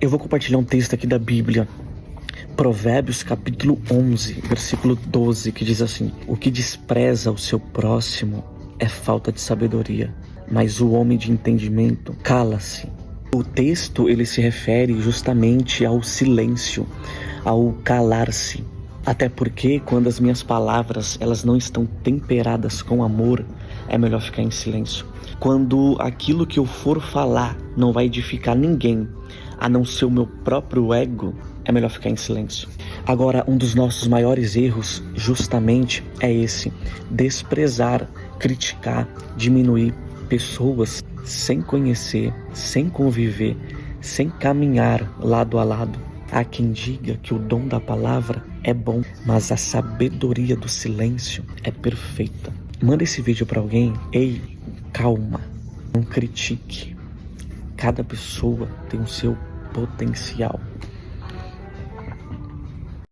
Eu vou compartilhar um texto aqui da Bíblia, Provérbios capítulo 11, versículo 12, que diz assim: o que despreza o seu próximo é falta de sabedoria, mas o homem de entendimento cala-se. O texto ele se refere justamente ao silêncio, ao calar-se. Até porque quando as minhas palavras elas não estão temperadas com amor, é melhor ficar em silêncio. Quando aquilo que eu for falar não vai edificar ninguém, a não ser o meu próprio ego, é melhor ficar em silêncio. Agora, um dos nossos maiores erros justamente é esse: desprezar, criticar, diminuir pessoas sem conhecer, sem conviver, sem caminhar lado a lado. Há quem diga que o dom da palavra é bom, mas a sabedoria do silêncio é perfeita. Manda esse vídeo para alguém. Ei, calma, não critique. Cada pessoa tem o seu potencial.